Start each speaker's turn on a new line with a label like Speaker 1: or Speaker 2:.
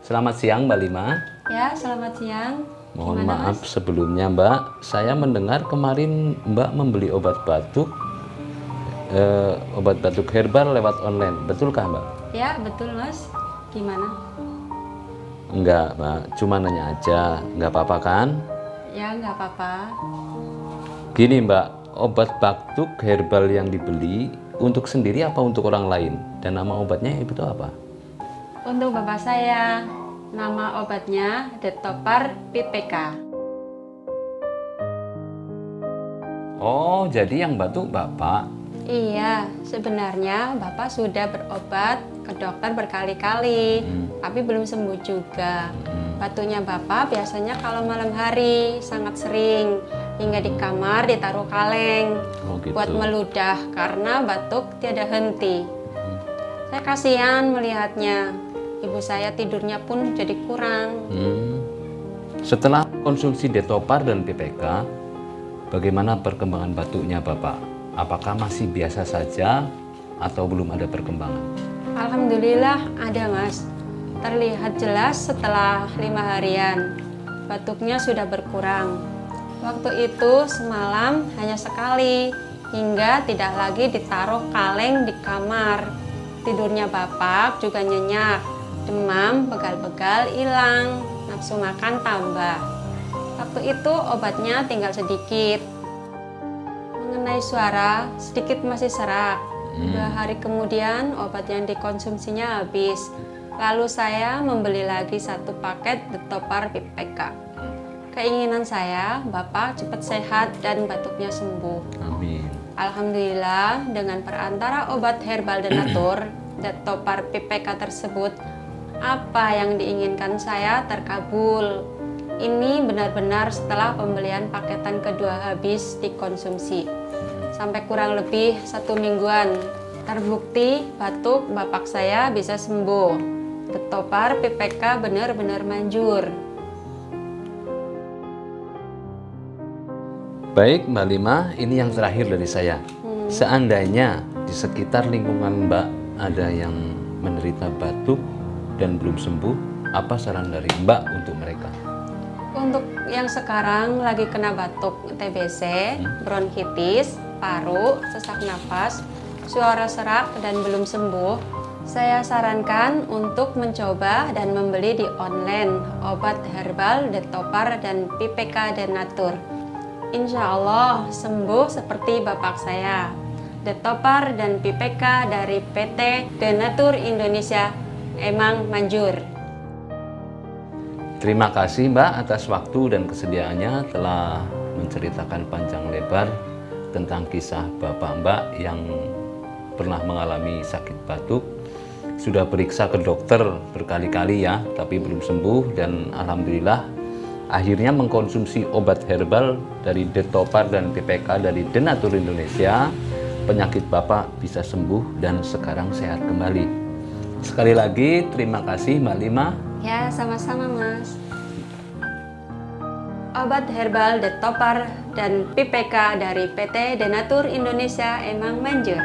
Speaker 1: Selamat siang Mbak Lima.
Speaker 2: Ya, selamat siang.
Speaker 1: Mohon
Speaker 2: Gimana,
Speaker 1: maaf
Speaker 2: Mas?
Speaker 1: sebelumnya Mbak, saya mendengar kemarin Mbak membeli obat batuk herbal lewat online, betulkah Mbak?
Speaker 2: Ya, betul, Mas. Gimana?
Speaker 1: Enggak Mbak, cuma nanya aja, nggak apa-apa kan?
Speaker 2: Ya, nggak apa-apa.
Speaker 1: Gini Mbak, obat batuk herbal yang dibeli untuk sendiri apa untuk orang lain? Dan nama obatnya itu apa?
Speaker 2: Untuk bapak saya, nama obatnya Detopar PPK.
Speaker 1: Oh, jadi yang batuk Bapak?
Speaker 2: Iya, sebenarnya bapak sudah berobat ke dokter berkali-kali, tapi belum sembuh juga. Batuknya bapak biasanya kalau malam hari sangat sering, hingga di kamar ditaruh kaleng
Speaker 1: Oh gitu.
Speaker 2: buat meludah karena batuk tiada henti. Saya kasihan melihatnya. Ibu saya tidurnya pun jadi kurang.
Speaker 1: Setelah konsumsi Detopar dan PPK, bagaimana perkembangan batuknya Bapak? Apakah masih biasa saja atau belum ada perkembangan?
Speaker 2: Alhamdulillah ada, Mas. Terlihat jelas setelah 5 harian. Batuknya sudah berkurang. Waktu itu semalam hanya sekali, hingga tidak lagi ditaruh kaleng di kamar. Tidurnya bapak juga nyenyak, demam, begal-begal hilang, nafsu makan tambah. Waktu itu obatnya tinggal sedikit. Mengenai suara, sedikit masih serak. 2 hari kemudian obat yang dikonsumsinya habis. Lalu saya membeli lagi 1 paket Detopar PPK. Keinginan saya, Bapak cepat sehat dan batuknya sembuh.
Speaker 1: Amin.
Speaker 2: Alhamdulillah, dengan perantara obat herbal Denatur, Detopar PPK tersebut, apa yang diinginkan saya terkabul. Ini benar-benar setelah pembelian paketan kedua habis dikonsumsi. Sampai kurang lebih 1 mingguan. Terbukti batuk bapak saya bisa sembuh. Detopar PPK benar-benar manjur.
Speaker 1: Baik Mbak Lima, ini yang terakhir dari saya. Seandainya di sekitar lingkungan Mbak ada yang menderita batuk dan belum sembuh, apa saran dari Mbak untuk mereka?
Speaker 2: Untuk yang sekarang lagi kena batuk TBC, bronkitis, paru, sesak napas, suara serak dan belum sembuh, saya sarankan untuk mencoba dan membeli di online obat herbal Detopar dan PPK Denatur. Insya Allah sembuh seperti bapak saya. Detopar dan PPK dari PT Denatur Indonesia emang manjur.
Speaker 1: Terima kasih Mbak atas waktu dan kesediaannya telah menceritakan panjang lebar tentang kisah Bapak Mbak yang pernah mengalami sakit batuk. Sudah periksa ke dokter berkali-kali ya, tapi belum sembuh dan alhamdulillah akhirnya mengkonsumsi obat herbal dari Detopar dan PPK dari Denatur Indonesia. Penyakit Bapak bisa sembuh dan sekarang sehat kembali. Sekali lagi terima kasih Mbak Lima.
Speaker 2: Ya, sama-sama, Mas. Obat herbal Detopar dan PPK dari PT Denatur Indonesia emang manjur.